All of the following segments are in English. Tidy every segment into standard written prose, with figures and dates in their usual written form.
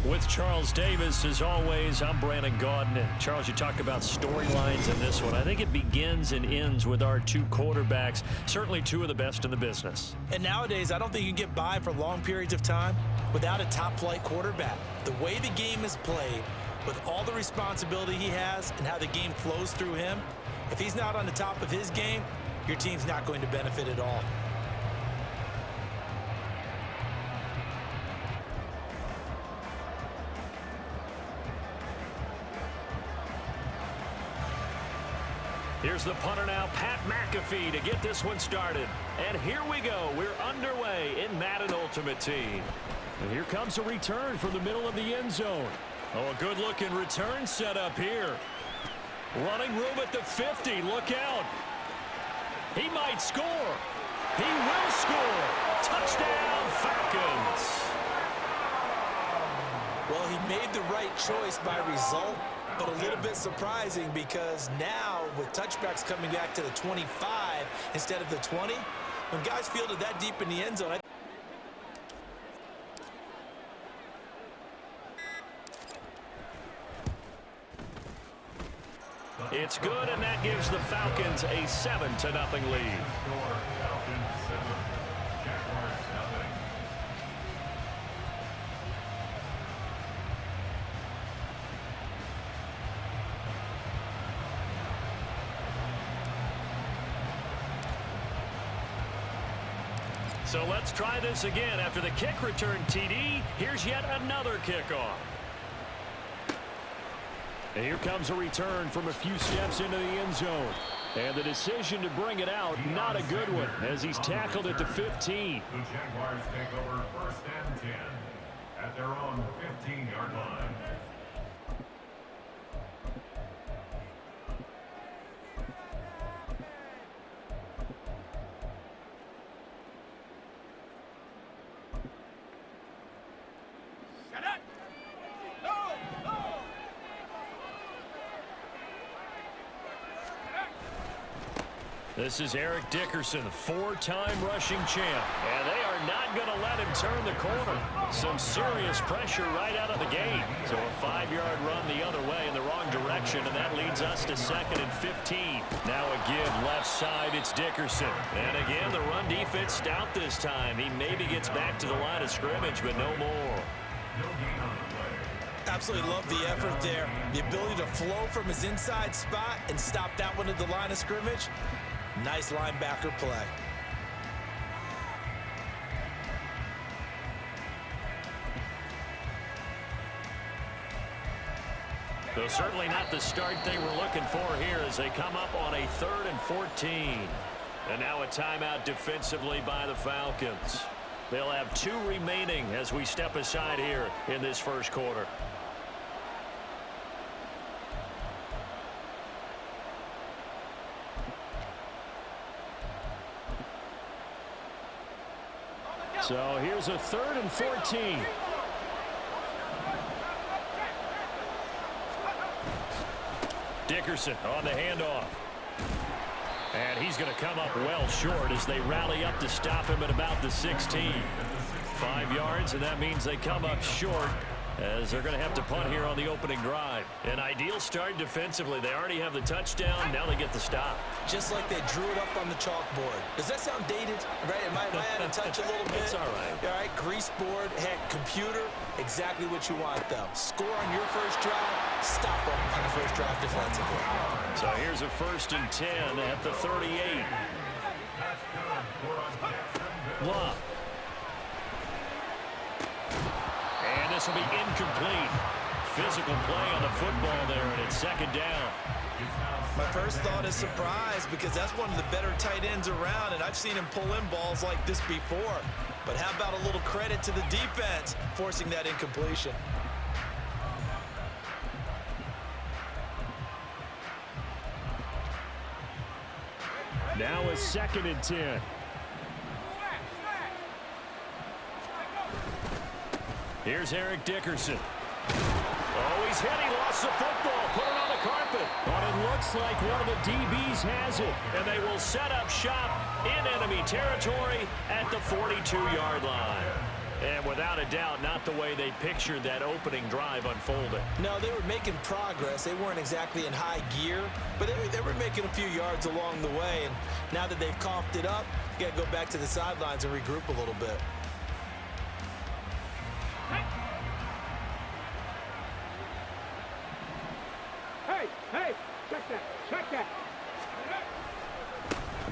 With Charles Davis, as always, I'm Brandon Gaudin. Charles, you talk about storylines in this one. I think it begins and ends with our two quarterbacks, certainly two of the best in the business. And nowadays, I don't think you can get by for long periods of time without a top-flight quarterback. The way the game is played, with all the responsibility he has and how the game flows through him, if he's not on the top of his game, your team's not going to benefit at all. Here's the punter now, Pat McAfee, to get this one started. And here we go. We're underway in Madden Ultimate Team. And here comes a return from the middle of the end zone. Oh, a good-looking return set up here. Running room at the 50. Look out. He might score. He will score. Touchdown, Falcons. Well, he made the right choice by result, but a little bit surprising because now with touchbacks coming back to the 25 instead of the 20, when guys fielded that deep in the end zone, it's good, and that gives the Falcons a 7-0 lead. So let's try this again. After the kick return TD, here's yet another kickoff. And here comes a return from a few steps into the end zone. And the decision to bring it out, not a good one, as he's tackled at the 15. The Jaguars take over 1st and 10 at their own 15-yard line. This is Eric Dickerson, 4-time rushing champ. And they are not going to let him turn the corner. Some serious pressure right out of the gate. So a 5-yard run the other way in the wrong direction, and that leads us to 2nd and 15. Now a give left side, it's Dickerson. And again, the run defense stout this time. He maybe gets back to the line of scrimmage, but no more. absolutely love the effort there. The ability to flow from his inside spot and stop that one at the line of scrimmage. Nice linebacker play. So certainly not the start they were looking for here as they come up on a 3rd and 14. And now a timeout defensively by the Falcons. They'll have 2 remaining as we step aside here in this first quarter. So here's a 3rd and 14. Dickerson on the handoff. And he's going to come up well short as they rally up to stop him at about the 16. 5 yards, and that means they come up short as they're going to have to punt here on the opening drive. An ideal start defensively. They already have the touchdown. Now they get the stop. Just like they drew it up on the chalkboard. Does that sound dated? Right? Am I out of touch a little bit? It's all right. All right, grease board, heck, computer, exactly what you want, though. Score on your first drive, stop them on the first drive defensively. So here's a 1st and 10 at the 38. Love. And this will be incomplete. Physical play on the football there, and it's 2nd down. My first thought is surprise because that's one of the better tight ends around, and I've seen him pull in balls like this before. But how about a little credit to the defense forcing that incompletion? Now a 2nd and 10. Here's Eric Dickerson. Oh, he's hit. He lost the football. Put it on the carpet. But it looks like one of the DBs has it. And they will set up shop in enemy territory at the 42-yard line. And without a doubt, not the way they pictured that opening drive unfolding. No, they were making progress. They weren't exactly in high gear, but they were making a few yards along the way. And now that they've coughed it up, you got to go back to the sidelines and regroup a little bit. Hey, check that.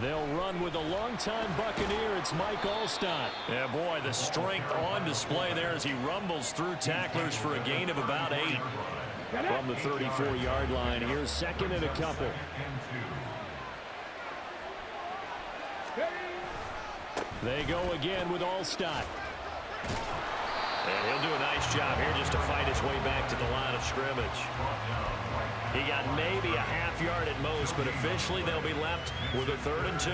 They'll run with a longtime Buccaneer. It's Mike Alstott. Yeah, boy, the strength on display there as he rumbles through tacklers for a gain of about 8. From the 34-yard line, here's second and a couple. They go again with Alstott. And he'll do a nice job here just to fight his way back to the line of scrimmage. He got maybe a half yard at most, but officially they'll be left with a 3rd and 2.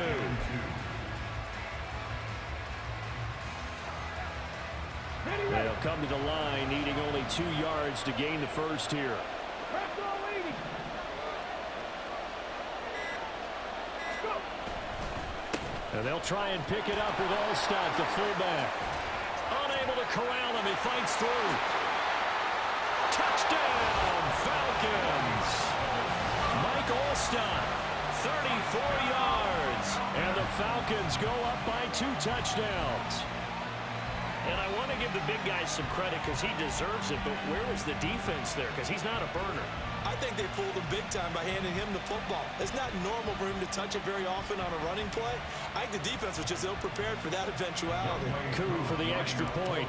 They'll come to the line, needing only 2 yards to gain the first here. And they'll try and pick it up with Alstott, the fullback. Unable to corral him, he fights through. Touchdown, Falcons! Mike Alstott, 34 yards. And the Falcons go up by 2 touchdowns. And I want to give the big guy some credit because he deserves it, but where was the defense there? Because he's not a burner. I think they fooled him big time by handing him the football. It's not normal for him to touch it very often on a running play. I think the defense was just ill-prepared for that eventuality. Coup for the extra point.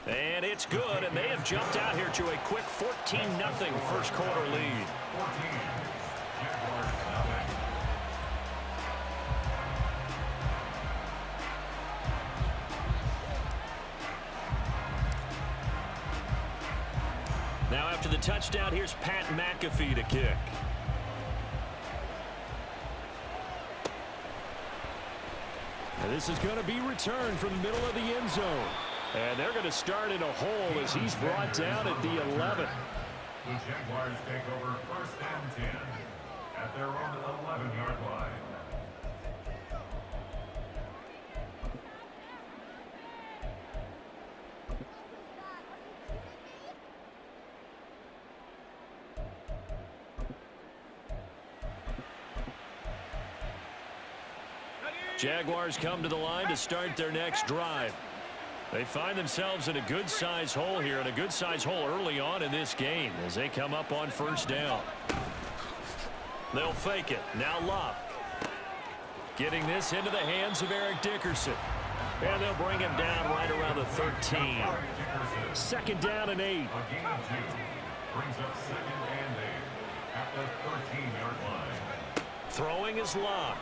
And it's good, and they have jumped out here to a quick 14-0 first quarter lead. Now after the touchdown, here's Pat McAfee to kick. And this is going to be returned from the middle of the end zone. And they're going to start in a hole as he's brought down at the 11. The Jaguars take over 1st and 10 at their own 11-yard line. Jaguars come to the line to start their next drive. They find themselves in a good-sized hole here, and a good-sized hole early on in this game as they come up on 1st down. They'll fake it. Now Love. Getting this into the hands of Eric Dickerson. And they'll bring him down right around the 13. 2nd down and 8. A gain of 2 brings up 2nd and 8 at the 13-yard line. Throwing is Love.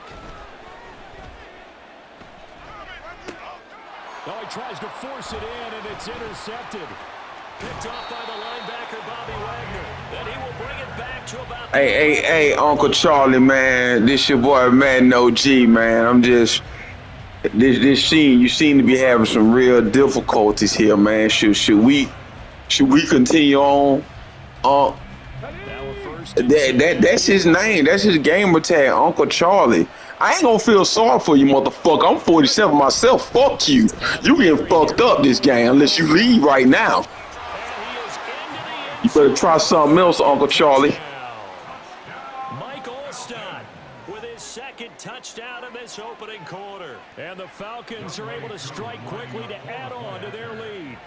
Oh, he tries to force it in, and it's intercepted. Picked off by the linebacker, Bobby Wagner. Then he will bring it back to about... Hey, Uncle Charlie, man. This your boy, Madden OG, man. I'm just... This scene, you seem to be having some real difficulties here, man. Should we continue on? That's his name. That's his gamer tag, Uncle Charlie. I ain't gonna feel sorry for you, motherfucker. I'm 47 myself. Fuck you. You getting fucked up this game unless you leave right now. You better try something else, Uncle Charlie. Mike Alstott with his 2nd touchdown in this opening quarter. And the Falcons are able to strike quickly to add on to their lead.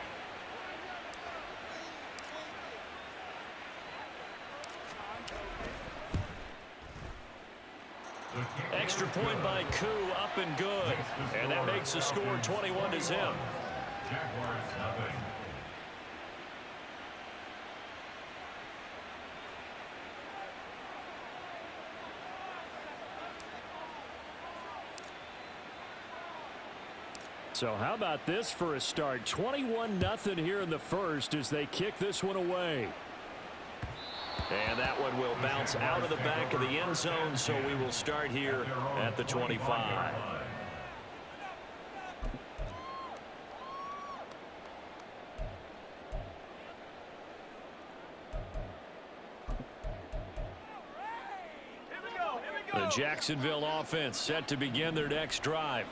Extra point by Koo, up and good. And that makes the score 21-0. Jaguars nothing. So how about this for a start? 21-0 here in the first as they kick this one away. And that one will bounce out of the back of the end zone, so we will start here at the 25. The Jacksonville offense set to begin their next drive.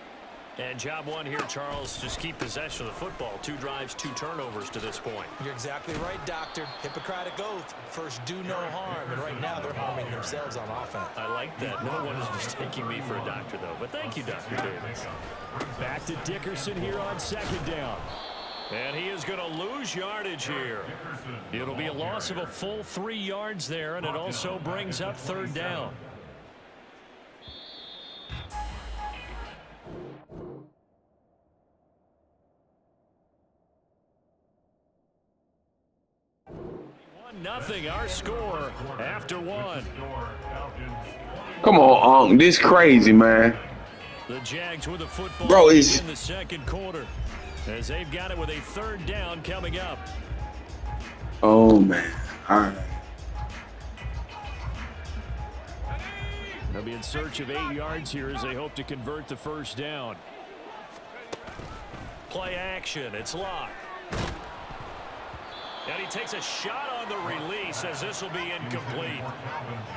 And job one here, Charles, just keep possession of the football. 2 drives, 2 turnovers to this point. You're exactly right, Doctor. Hippocratic oath. First, do no harm. And right now, they're harming themselves on offense. I like that. No one is mistaking me for a doctor, though. But thank you, Dr. Davis. Back to Dickerson here on 2nd down. And he is going to lose yardage here. It'll be a loss of a full 3 yards there, and it also brings up 3rd down. Nothing, our score after 1. Come on, Unc. This crazy, man. The Jags with the football Bro, in the 2nd quarter as they've got it with a 3rd down coming up. Oh, man. All right. They'll be in search of 8 yards here as they hope to convert the 1st down. Play action. It's locked. And he takes a shot on the release as this will be incomplete.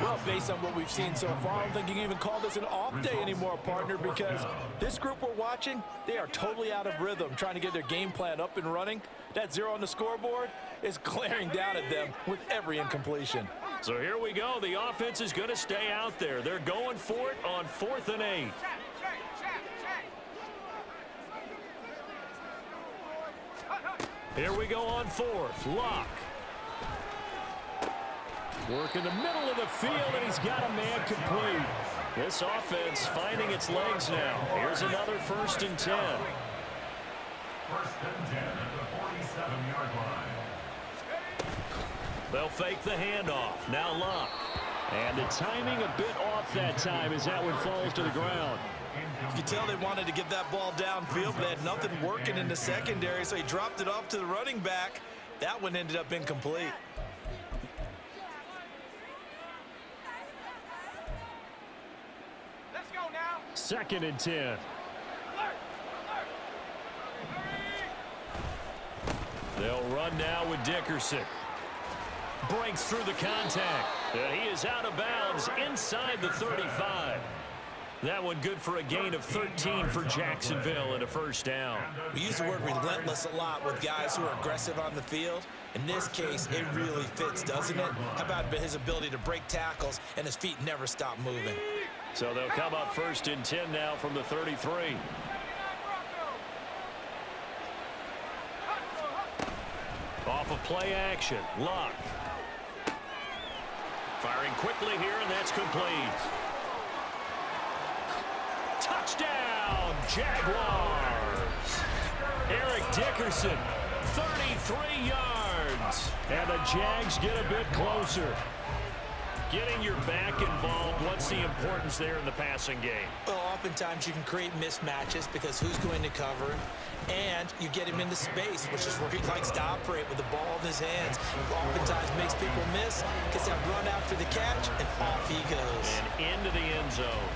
Well, based on what we've seen so far, I don't think you can even call this an off day anymore, partner, because this group we're watching, they are totally out of rhythm, trying to get their game plan up and running. That 0 on the scoreboard is glaring down at them with every incompletion. So here we go. The offense is going to stay out there. They're going for it on 4th and 8. Here we go on 4th. Lock. Work in the middle of the field, and he's got a man complete. This offense finding its legs now. Here's another 1st and 10. 1st and 10 at the 47-yard line. They'll fake the handoff. Now Lock. And the timing a bit off that time as that one falls to the ground. You can tell they wanted to get that ball downfield, but they had nothing working in the secondary, so he dropped it off to the running back. That one ended up incomplete. Let's go now. 2nd and 10. They'll run now with Dickerson. Breaks through the contact. And he is out of bounds inside the 35. That one good for a gain of 13 for Jacksonville and a 1st down. We use the word relentless a lot with guys who are aggressive on the field. In this case, it really fits, doesn't it? How about his ability to break tackles and his feet never stop moving? So they'll come up 1st and 10 now from the 33. Off of play action. Lock. Firing quickly here, and that's complete. Touchdown, Jaguars. Eric Dickerson, 33 yards. And the Jags get a bit closer. Getting your back involved, what's the importance there in the passing game? Well, oftentimes you can create mismatches because who's going to cover it, and you get him into space, which is where he likes to operate with the ball in his hands. Oftentimes makes people miss, gets that run after the catch, and off he goes. And into the end zone.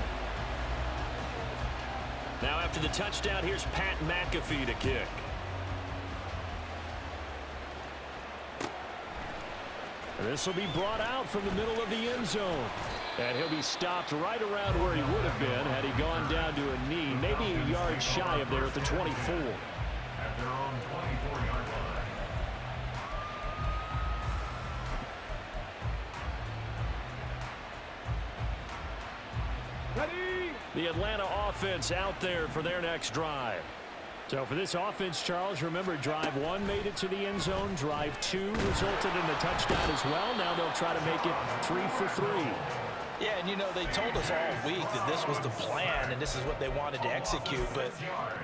Now after the touchdown, here's Pat McAfee to kick. This will be brought out from the middle of the end zone. And he'll be stopped right around where he would have been had he gone down to a knee, maybe a yard shy of there at the 24. At their own 24-yard line. Ready? The Atlanta offense out there for their next drive. So for this offense, Charles, remember drive 1 made it to the end zone. Drive 2 resulted in a touchdown as well. Now they'll try to make it 3 for 3. Yeah, and you know, they told us all week that this was the plan and this is what they wanted to execute, but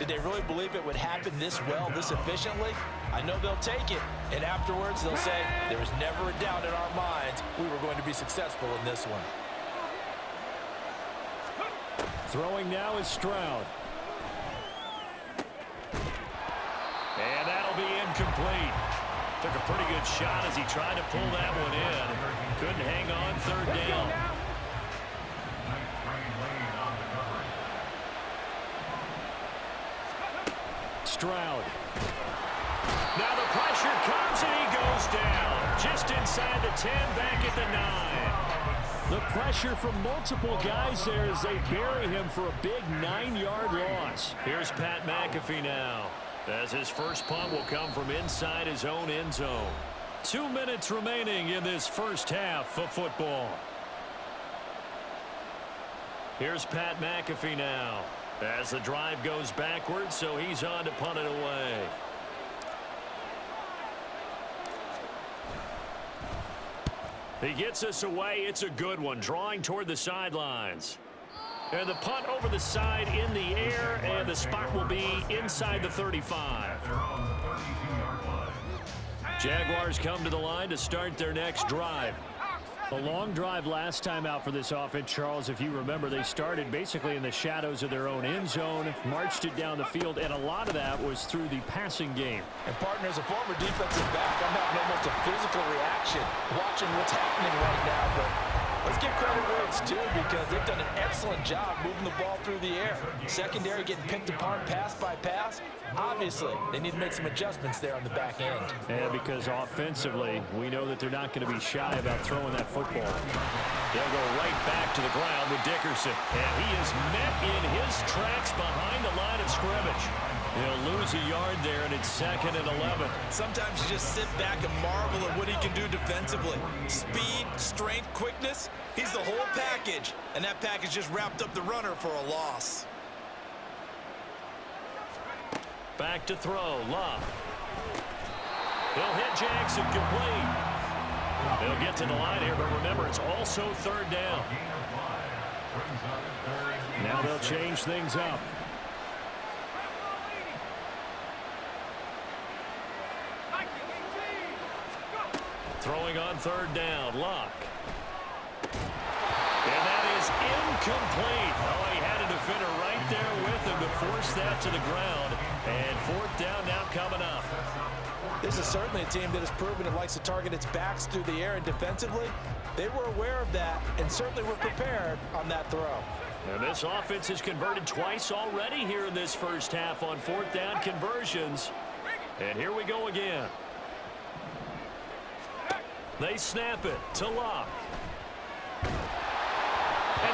did they really believe it would happen this well, this efficiently? I know they'll take it, and afterwards they'll say, there was never a doubt in our minds we were going to be successful in this one. Throwing now is Stroud. And that'll be incomplete. Took a pretty good shot as he tried to pull that one in. Couldn't hang on, 3rd down. Stroud. Now the pressure comes and he goes down. Just inside the 10, back at the 9. The pressure from multiple guys there as they bury him for a big 9-yard loss. Here's Pat McAfee now, as his first punt will come from inside his own end zone. 2 minutes remaining in this first half of football. Here's Pat McAfee now, as the drive goes backwards, so he's on to punt it away. He gets us away. It's a good one, drawing toward the sidelines. And the punt over the side in the air, and the spot will be inside the 35. Jaguars come to the line to start their next drive. A long drive last time out for this offense, Charles. If you remember, they started basically in the shadows of their own end zone, marched it down the field, and a lot of that was through the passing game. And partner, as a former defensive back, I'm having almost a physical reaction watching what's happening right now. But let's give credit where it's due, because they've done an excellent job moving the ball through the air. Secondary getting picked apart pass by pass. Obviously, they need to make some adjustments there on the back end. And because offensively, we know that they're not going to be shy about throwing that football. They'll go right back to the ground with Dickerson. And he is met in his tracks behind the line of scrimmage. He'll lose a yard there, and it's 2nd and 11. Sometimes you just sit back and marvel at what he can do defensively. Speed, strength, quickness. He's the whole package. And that package just wrapped up the runner for a loss. Back to throw, Love. He'll hit Jackson complete. They'll get to the line here, but remember, it's also 3rd down. Now they'll change things up. Throwing on 3rd down, Luck. And that is incomplete. Oh, he had a defender right there with him to force that to the ground. And 4th down now coming up. This is certainly a team that has proven it likes to target its backs through the air, and defensively, they were aware of that and certainly were prepared on that throw. And this offense has converted twice already here in this first half on 4th down conversions. And here we go again. They snap it to Locke. And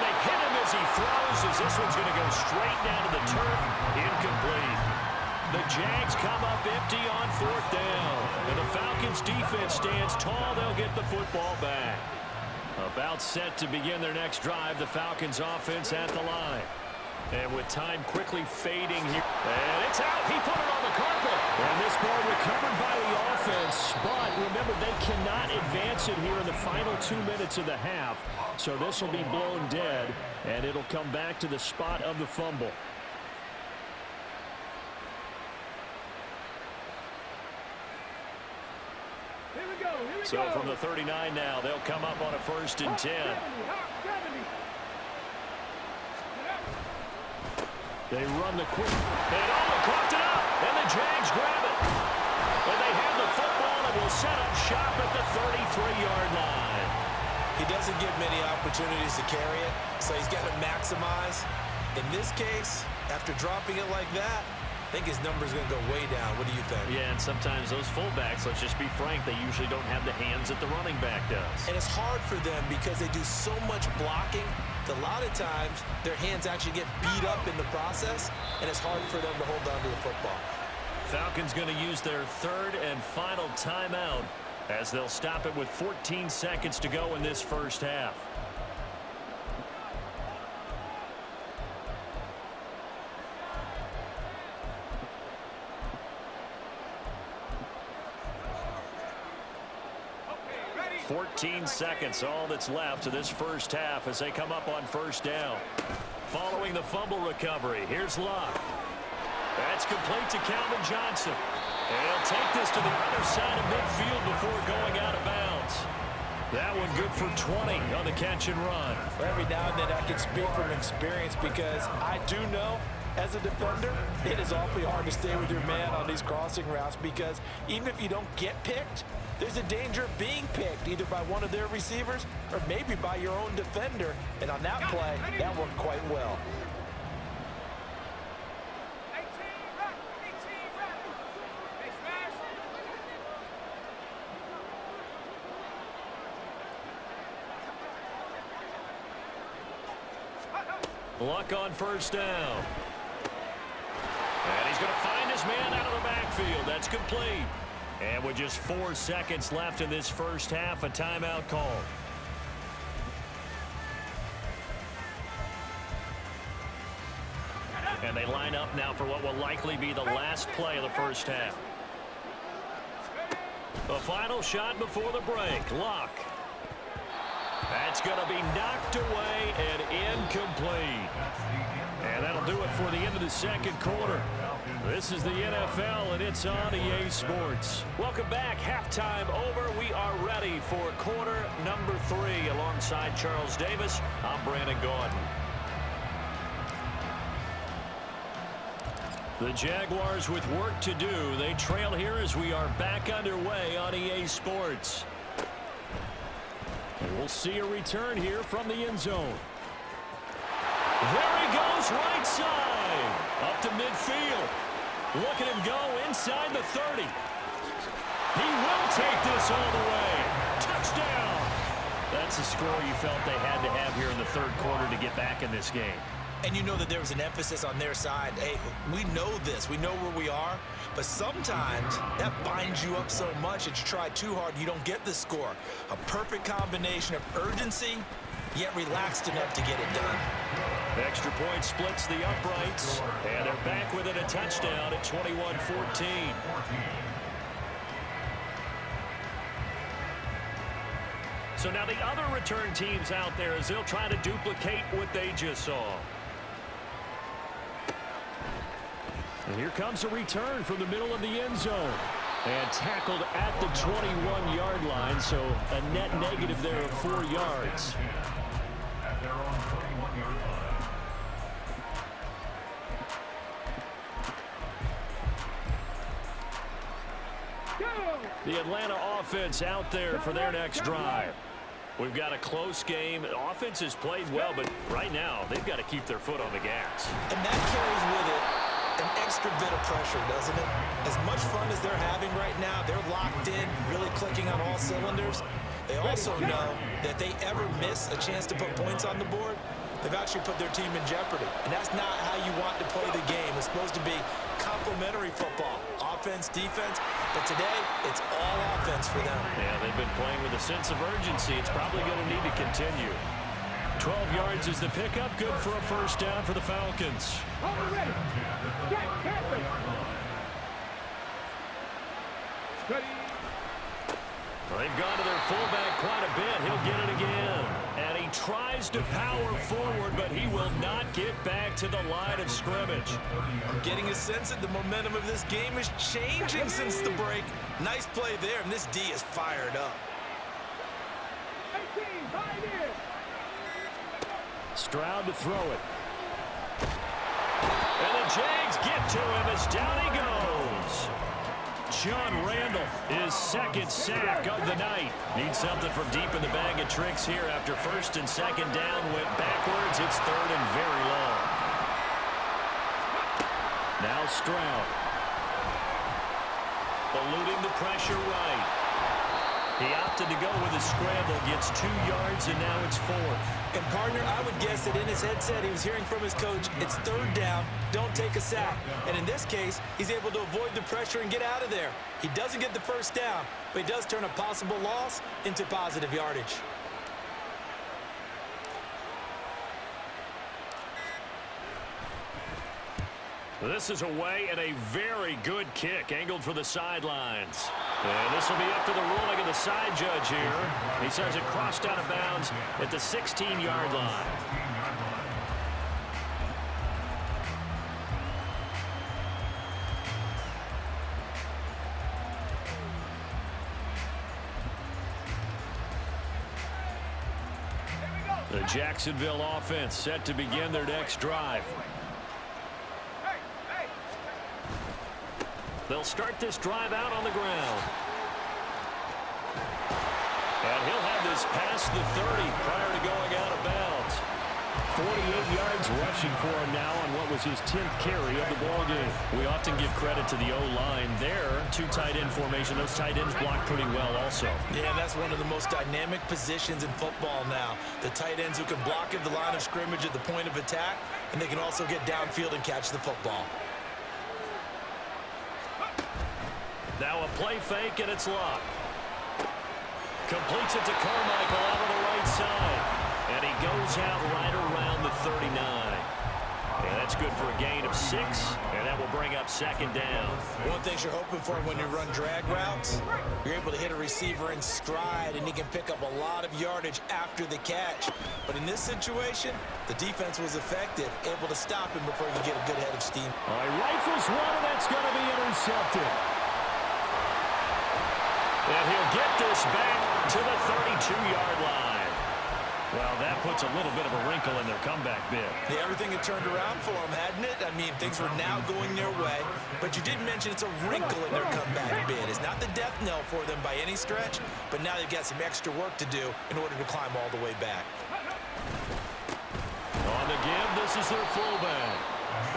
they hit him as he throws, as this one's going to go straight down to the turf. Incomplete. The Jags come up empty on 4th down. And the Falcons defense stands tall. They'll get the football back. About set to begin their next drive, the Falcons offense at the line. And with time quickly fading here. And it's out. He put it on the carpet. And this ball recovered by the offense. But remember, they cannot advance it here in the final 2 minutes of the half. So this will be blown dead. And it'll come back to the spot of the fumble. So from the 39 now, they'll come up on a 1st and 10. They run the quick. And coughed it up. And the Jags grab it. And they have the football and will set up shop at the 33-yard line. He doesn't get many opportunities to carry it, so he's got to maximize. In this case, after dropping it like that, I think his number's going to go way down. What do you think? Yeah, and sometimes those fullbacks, let's just be frank, they usually don't have the hands that the running back does. And it's hard for them because they do so much blocking. A lot of times, their hands actually get beat up in the process, and it's hard for them to hold on to the football. Falcons going to use their 3rd and final timeout as they'll stop it with 14 seconds to go in this first half. Okay, 14 seconds, all that's left to this first half as they come up on 1st down. Following the fumble recovery, here's Locke. That's complete to Calvin Johnson. And he'll take this to the other side of midfield before going out of bounds. That one good for 20 on the catch and run. Every now and then I can speak from experience because I do know as a defender, it is awfully hard to stay with your man on these crossing routes because even if you don't get picked, there's a danger of being picked either by one of their receivers or maybe by your own defender. And on that play, that worked quite well. Luck on first down. And he's going to find his man out of the backfield. That's complete. And with just 4 seconds left in this first half, a timeout called. And they line up now for what will likely be the last play of the first half. The final shot before the break. Luck. That's going to be knocked away and incomplete. And that'll do it for the end of the second quarter. This is the NFL, and it's on EA Sports. Welcome back. Halftime over. We are ready for quarter number 3. Alongside Charles Davis, I'm Brandon Gaudin. The Jaguars with work to do. They trail here as we are back underway on EA Sports. And we'll see a return here from the end zone. There he goes, right side. Up to midfield. Look at him go inside the 30. He will take this all the way. Touchdown. That's a score you felt they had to have here in the third quarter to get back in this game. And you know that there was an emphasis on their side. Hey, we know this. We know where we are. But sometimes that binds you up so much that you try too hard, you don't get the score. A perfect combination of urgency, yet relaxed enough to get it done. Extra point splits the uprights. And they're back within a touchdown at 21-14. So now the other return teams out there as they'll try to duplicate what they just saw. And here comes a return from the middle of the end zone. And tackled at the 21-yard line, so a net negative there of 4 yards. At their own 21-yard line. The Atlanta offense out there for their next drive. We've got a close game. The offense has played well, but right now they've got to keep their foot on the gas. And that carries with it an extra bit of pressure, doesn't it? As much fun as they're having right now, they're locked in, really clicking on all cylinders. They also know that they ever miss a chance to put points on the board, they've actually put their team in jeopardy. And that's not how you want to play the game. It's supposed to be complementary football, offense, defense. But today, it's all offense for them. Yeah, they've been playing with a sense of urgency. It's probably going to need to continue. 12 yards is the pickup. Good for a first down for the Falcons. Ready. Get careful. Steady. Well, they've gone to their fullback quite a bit. He'll get it again. And he tries to power forward, but he will not get back to the line of scrimmage. I'm getting a sense that the momentum of this game is changing since the break. Nice play there, and this D is fired up. 18, right in. Stroud to throw it. And the Jags get to him as down he goes. John Randall, his second sack of the night. Needs something from deep in the bag of tricks here after first and second down went backwards. It's third and very long. Now Stroud. Eluding the pressure right. He opted to go with a scramble, gets 2 yards, and now it's 4th. And, partner, I would guess that in his headset he was hearing from his coach, it's third down, don't take a sack. And in this case, he's able to avoid the pressure and get out of there. He doesn't get the first down, but he does turn a possible loss into positive yardage. This is away and a very good kick angled for the sidelines. And this will be up to the ruling of the side judge here. He says it crossed out of bounds at the 16-yard line. The Jacksonville offense set to begin their next drive. They'll start this drive out on the ground. And he'll have this past the 30 prior to going out of bounds. 48 yards rushing for him now on what was his 10th carry of the ballgame. We often give credit to the O-line there. Two tight end formation. Those tight ends block pretty well also. Yeah, that's one of the most dynamic positions in football now. The tight ends who can block at the line of scrimmage at the point of attack, and they can also get downfield and catch the football. Now a play fake, and it's Locke. Completes it to Carmichael out of the right side. And he goes out right around the 39. And that's good for a gain of 6, and that will bring up second down. One thing you're hoping for when you run drag routes, you're able to hit a receiver in stride, and he can pick up a lot of yardage after the catch. But in this situation, the defense was effective, able to stop him before he could get a good head of steam. All right, rifles one, and that's going to be intercepted. And he'll get this back to the 32-yard line. Well, that puts a little bit of a wrinkle in their comeback bid. Yeah, everything had turned around for them, hadn't it? I mean, things were now going their way. But you did mention it's a wrinkle in their comeback bid. It's not the death knell for them by any stretch, but now they've got some extra work to do in order to climb all the way back. On the give, this is their fullback.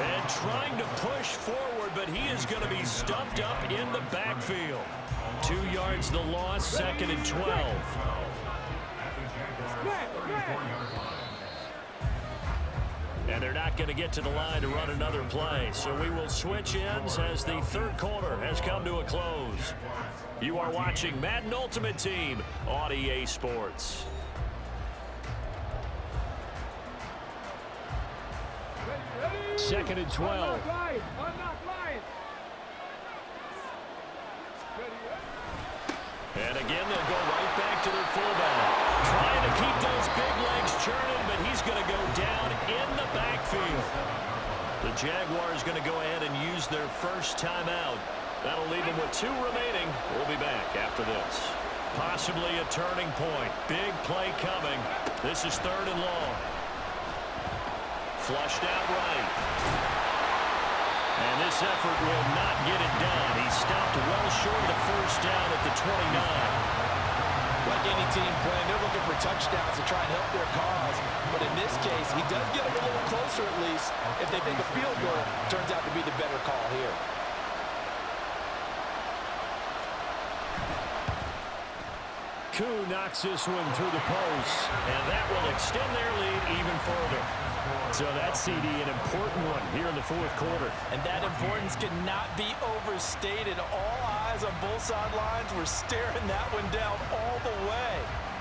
And trying to push forward, but he is going to be stuffed up in the backfield. 2 yards the loss, second and 12. And they're not going to get to the line to run another play. So we will switch ends as the third quarter has come to a close. You are watching Madden Ultimate Team on EA Sports. Second and 12. And again, they'll go right back to their fullback. Trying to keep those big legs churning, but he's going to go down in the backfield. The Jaguars going to go ahead and use their first timeout. That'll leave them with 2 remaining. We'll be back after this. Possibly a turning point. Big play coming. This is third and long. Flushed out right. And this effort will not get it done. He stopped well short of the first down at the 29. Like any team playing, they're looking for touchdowns to try and help their cause. But in this case, he does get them a little closer at least. If they think a field goal turns out to be the better call here. Koo knocks this one through the post, and that will extend their lead even further. So that CD, an important one here in the fourth quarter. And that importance cannot be overstated. All eyes on both sidelines were staring that one down all the way.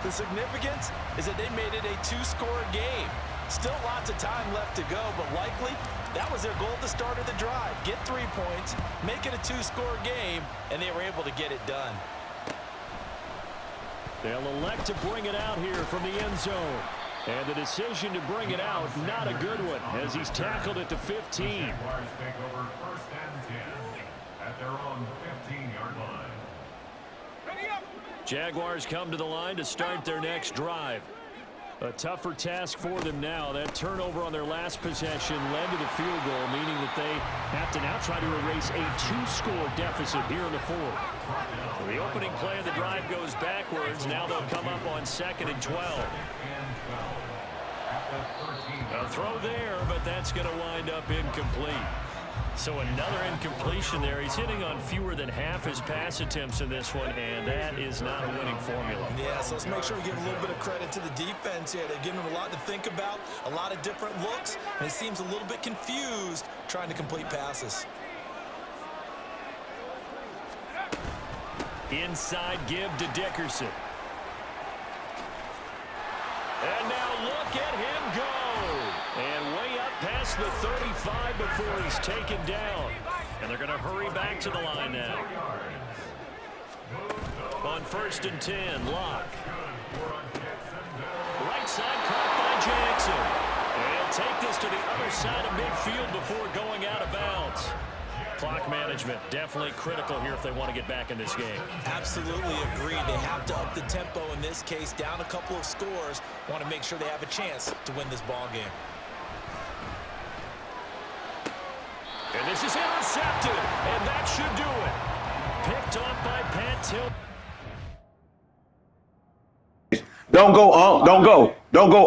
The significance is that they made it a 2-score game. Still lots of time left to go, but likely that was their goal at the start of the drive. Get 3 points, make it a 2-score game, and they were able to get it done. They'll elect to bring it out here from the end zone. And the decision to bring it out, not a good one, as he's tackled at the 15. Jaguars take over first and 10 at their own 15-yard line. Jaguars come to the line to start their next drive. A tougher task for them now. That turnover on their last possession led to the field goal, meaning that they have to now try to erase a 2-score deficit here in the fourth. So the opening play of the drive goes backwards. Now they'll come up on second and 12. A throw there, but that's going to wind up incomplete. So another incompletion there. He's hitting on fewer than half his pass attempts in this one, and that is not a winning formula. Yeah, so let's make sure we give a little bit of credit to the defense here. They're giving him a lot to think about, a lot of different looks, and he seems a little bit confused trying to complete passes. Inside give to Dickerson. And now look at him go. And way up past the 35 before he's taken down. And they're going to hurry back to the line now. On first and 10, Locke. Right side caught by Jackson. And he'll take this to the other side of midfield before going out of bounds. Clock management definitely critical here if they want to get back in this game. Absolutely agreed. They have to up the tempo in this case, down a couple of scores. Want to make sure they have a chance to win this ball game. And this is intercepted, and that should do it. Picked off by Pat Till. Don't go, don't go, don't go.